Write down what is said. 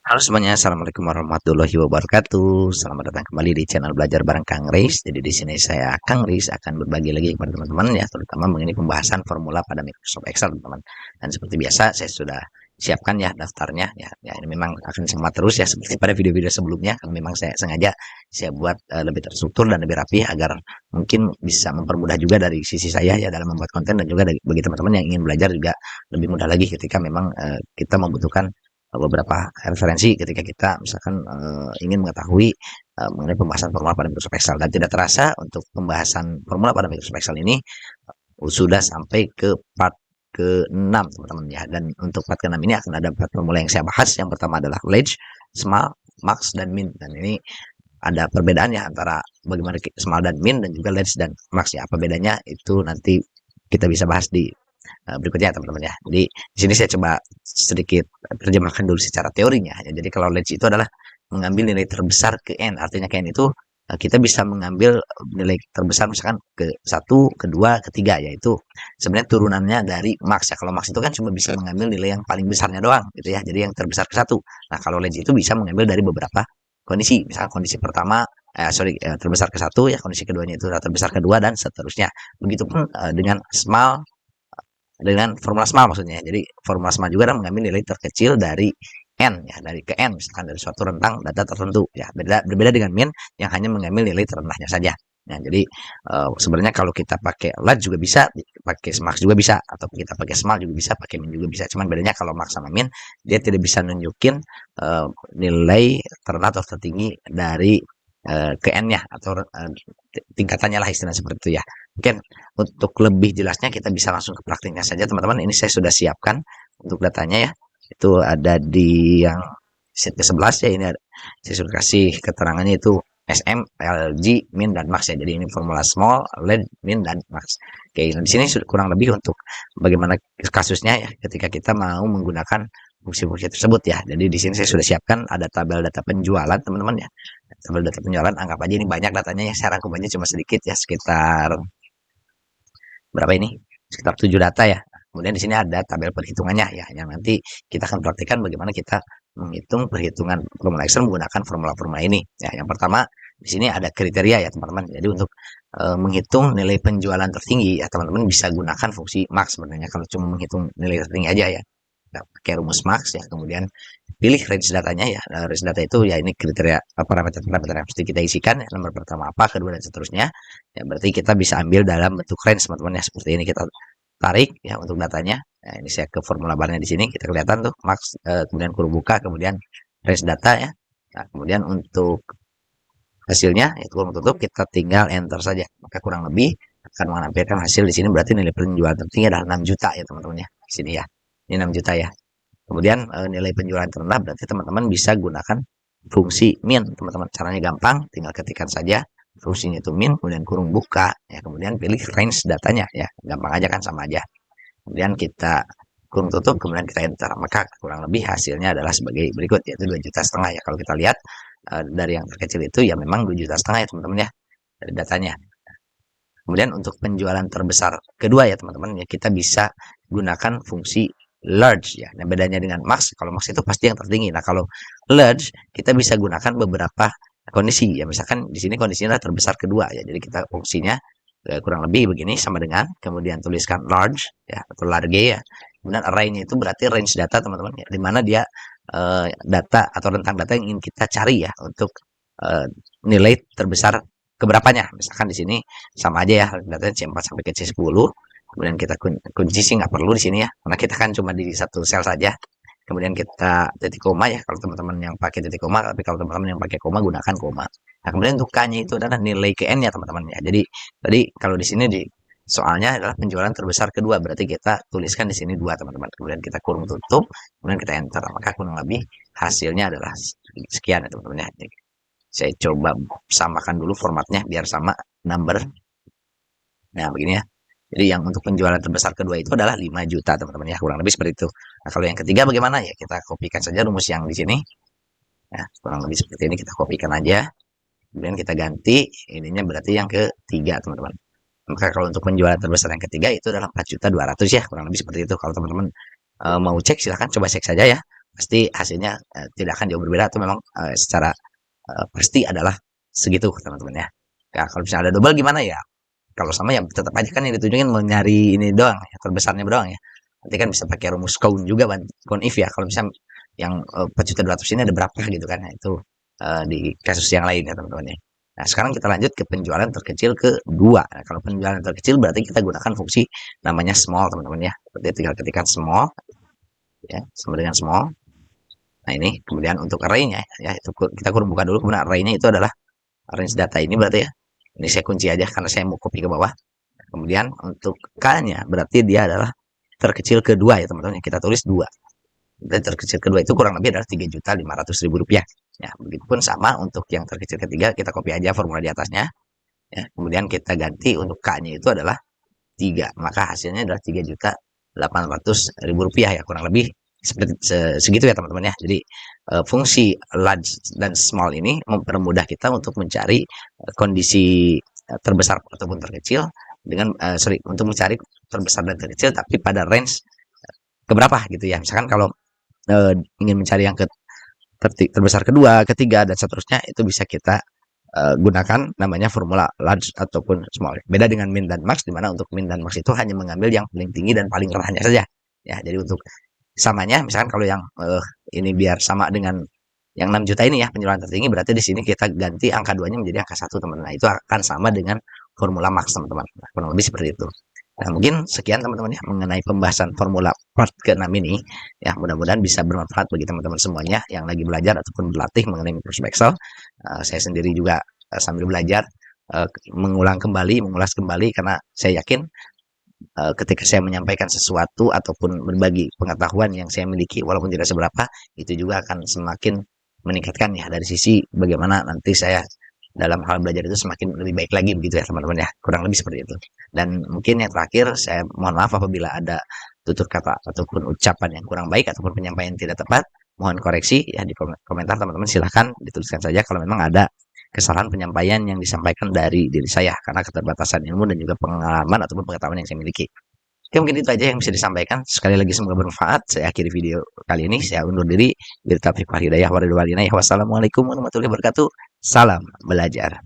Halo semuanya, assalamualaikum warahmatullahi wabarakatuh. Selamat datang kembali di channel belajar bareng Kang Reis. Jadi di sini saya Kang Reis akan berbagi lagi kepada teman-teman ya, terutama mengenai pembahasan formula pada Microsoft Excel, teman-teman. Dan seperti biasa, saya sudah siapkan ya daftarnya ya. Ya ini memang akan sama terus ya seperti pada video-video sebelumnya. Karena memang saya sengaja saya buat lebih terstruktur dan lebih rapi agar mungkin bisa mempermudah juga dari sisi saya ya dalam membuat konten dan juga bagi teman-teman yang ingin belajar juga lebih mudah lagi ketika memang kita membutuhkan beberapa referensi ketika kita misalkan ingin mengetahui mengenai pembahasan formula pada Microsoft Excel. Dan tidak terasa untuk pembahasan formula pada Microsoft Excel ini sudah sampai ke part ke-6 teman-teman ya. Dan untuk part ke-6 ini akan ada 4 formula yang saya bahas. Yang pertama adalah large, small, max, dan min. Dan ini ada perbedaan ya antara bagaimana small dan min dan juga large dan max ya. Apa bedanya itu nanti kita bisa bahas di berikutnya teman-teman ya. Jadi di sini saya coba sedikit terjemahkan dulu secara teorinya. Ya, jadi kalau large itu adalah mengambil nilai terbesar ke n, artinya ke n itu kita bisa mengambil nilai terbesar misalkan ke satu, kedua, ketiga, yaitu sebenarnya turunannya dari max ya. Kalau max itu kan cuma bisa mengambil nilai yang paling besarnya doang gitu ya. Jadi yang terbesar ke satu. Nah kalau large itu bisa mengambil dari beberapa kondisi. Misalkan kondisi pertama terbesar ke satu ya, kondisi keduanya itu terbesar kedua dan seterusnya. Begitupun dengan small, dengan formula small maksudnya. Jadi formula small juga adalah mengambil nilai terkecil dari n ya, dari ke n misalkan dari suatu rentang data tertentu ya. Berbeda dengan min yang hanya mengambil nilai terendahnya saja. Nah, jadi sebenarnya kalau kita pakai large juga bisa, pakai max juga bisa, atau kita pakai small juga bisa, pakai min juga bisa. Cuman bedanya kalau max sama min dia tidak bisa nunjukin nilai terendah atau tertinggi dari ke n-nya atau tingkatannya lah istilahnya seperti itu ya. Mungkin untuk lebih jelasnya kita bisa langsung ke praktiknya saja teman-teman. Ini saya sudah siapkan untuk datanya ya. Itu ada di yang sheet ke-11 ya. Ini ada, saya sudah kasih keterangannya itu SM, LG, min, dan max ya. Jadi ini formula small, large, min, dan max. Oke, nah di sini kurang lebih untuk bagaimana kasusnya ya ketika kita mau menggunakan fungsi-fungsi tersebut ya. Jadi di sini saya sudah siapkan ada tabel data penjualan teman-teman ya. Tabel data penjualan, anggap aja ini banyak datanya ya. Saya rangkum aja cuma sedikit ya, sekitar berapa ini? Sekitar 7 data ya. Kemudian di sini ada tabel perhitungannya ya, yang nanti kita akan praktikkan bagaimana kita menghitung perhitungan formula Excel menggunakan formula-formula ini. Ya, yang pertama di sini ada kriteria ya teman-teman. Jadi untuk menghitung nilai penjualan tertinggi ya teman-teman bisa gunakan fungsi max sebenarnya kalau cuma menghitung nilai tertinggi aja ya. Nah, pakai rumus max ya, kemudian pilih range datanya ya. Nah, range data itu ya ini kriteria parameter-parameter yang mesti kita isikan ya. Nomor pertama apa, kedua dan seterusnya. Ya berarti kita bisa ambil dalam bentuk range teman-teman ya. Seperti ini kita tarik ya untuk datanya. Nah, ini saya ke formula barnya di sini kita kelihatan tuh max, kemudian kurung buka, kemudian range data ya. Nah, kemudian untuk hasilnya yaitu kurung tutup kita tinggal enter saja. Maka kurang lebih akan menampilkan hasil di sini berarti nilai penjualan tertinggi adalah 6 juta ya teman-teman ya. Di sini ya. Ini 6 juta ya. Kemudian nilai penjualan terendah berarti teman-teman bisa gunakan fungsi min teman-teman. Caranya gampang, tinggal ketikkan saja fungsinya itu min, kemudian kurung buka, ya kemudian pilih range datanya ya, gampang aja kan, sama aja. Kemudian kita kurung tutup, kemudian kita enter, maka kurang lebih hasilnya adalah sebagai berikut, yaitu 2,5 juta ya. Kalau kita lihat dari yang terkecil itu ya memang 2,5 juta ya teman-teman ya dari datanya. Kemudian untuk penjualan terbesar kedua ya teman-teman ya, kita bisa gunakan fungsi large ya. Nah bedanya dengan max, kalau max itu pasti yang tertinggi. Nah kalau large kita bisa gunakan beberapa kondisi ya. Misalkan di sini kondisinya terbesar kedua ya. Jadi kita fungsinya kurang lebih begini sama dengan, kemudian tuliskan large ya atau large ya. Kemudian array-nya itu berarti range data teman-teman ya, di mana dia data atau rentang data yang ingin kita cari ya untuk nilai terbesar keberapanya. Misalkan di sini sama aja ya datanya C4 sampai ke C10. Kemudian kita kunci sih nggak perlu di sini ya, karena kita kan cuma di satu sel saja. Kemudian kita titik koma ya kalau teman-teman yang pakai titik koma, tapi kalau teman-teman yang pakai koma gunakan koma. Nah, kemudian untuk K-nya itu adalah nilai ke N ya teman-teman ya. Jadi tadi kalau di sini di soalnya adalah penjualan terbesar kedua, berarti kita tuliskan di sini 2 teman-teman. Kemudian kita kurung tutup, kemudian kita enter. Maka kurang lebih hasilnya adalah sekian ya teman-teman ya. Saya coba samakan dulu formatnya biar sama number. Nah, begini ya. Jadi yang untuk penjualan terbesar kedua itu adalah 5 juta, teman-teman ya. Kurang lebih seperti itu. Nah, kalau yang ketiga bagaimana ya? Kita kopikan saja rumus yang di sini. Ya, kurang lebih seperti ini kita kopikan aja. Kemudian kita ganti ininya berarti yang ketiga, teman-teman. Maka kalau untuk penjualan terbesar yang ketiga itu adalah 4.200.000 ya, kurang lebih seperti itu. Kalau teman-teman mau cek silahkan coba cek saja ya pasti hasilnya tidak akan jauh berbeda atau memang secara pasti adalah segitu teman-teman ya. Ya kalau misalnya ada double gimana ya? Kalau sama ya tetap aja kan yang ditujukin mau nyari ini doang ya, terbesarnya doang ya. Nanti kan bisa pakai rumus count juga count if ya. Kalau misalnya yang 4.200 ini ada berapa gitu kan. Nah, itu di kasus yang lain ya teman-teman ya. Nah, sekarang kita lanjut ke penjualan terkecil kedua. Nah, kalau penjualan terkecil berarti kita gunakan fungsi namanya small teman-teman ya. Berarti tinggal ketikkan small ya, sama dengan small. Nah, ini kemudian untuk array-nya ya itu kita kurang buka dulu. Kemudian array-nya itu adalah range data ini berarti ya. Ini saya kunci aja karena saya mau copy ke bawah. Kemudian untuk K-nya berarti dia adalah terkecil kedua ya teman-teman. Kita tulis 2. Dan terkecil kedua itu kurang lebih adalah 3.500.000 rupiah. Ya, begitupun sama untuk yang terkecil ketiga, kita copy aja formula di atasnya. Ya, kemudian kita ganti untuk K-nya itu adalah 3. Maka hasilnya adalah 3.800.000 rupiah ya, kurang lebih seperti segitu ya teman-teman ya. Jadi fungsi large dan small ini mempermudah kita untuk mencari kondisi terbesar ataupun terkecil dengan untuk mencari terbesar dan terkecil tapi pada range keberapa gitu ya. Misalkan kalau ingin mencari yang terbesar kedua, ketiga dan seterusnya itu bisa kita gunakan namanya formula large ataupun small. Beda dengan min dan max di mana untuk min dan max itu hanya mengambil yang paling tinggi dan paling rendahnya saja. Ya, jadi untuk samanya misalkan kalau yang ini biar sama dengan yang 6 juta ini ya penjualan tertinggi berarti di sini kita ganti angka 2-nya menjadi angka 1 teman-teman. Nah, itu akan sama dengan formula max teman-teman. Nah, kurang lebih seperti itu. Nah, mungkin sekian teman-teman ya mengenai pembahasan formula part ke-6 ini. Ya, mudah-mudahan bisa bermanfaat bagi teman-teman semuanya yang lagi belajar ataupun berlatih mengenai Microsoft Excel. Saya sendiri juga sambil belajar mengulas kembali karena saya yakin ketika saya menyampaikan sesuatu ataupun berbagi pengetahuan yang saya miliki walaupun tidak seberapa, itu juga akan semakin meningkatkan ya dari sisi bagaimana nanti saya dalam hal belajar itu semakin lebih baik lagi begitu ya teman-teman ya, kurang lebih seperti itu. Dan mungkin yang terakhir saya mohon maaf apabila ada tutur kata ataupun ucapan yang kurang baik ataupun penyampaian tidak tepat, mohon koreksi ya di komentar teman-teman, silahkan dituliskan saja kalau memang ada kesalahan penyampaian yang disampaikan dari diri saya karena keterbatasan ilmu dan juga pengalaman ataupun pengetahuan yang saya miliki. Oke, mungkin itu aja yang bisa disampaikan. Sekali lagi semoga bermanfaat. Saya akhiri video kali ini. Saya undur diri. Wassalamualaikum warahmatullahi wabarakatuh. Salam belajar.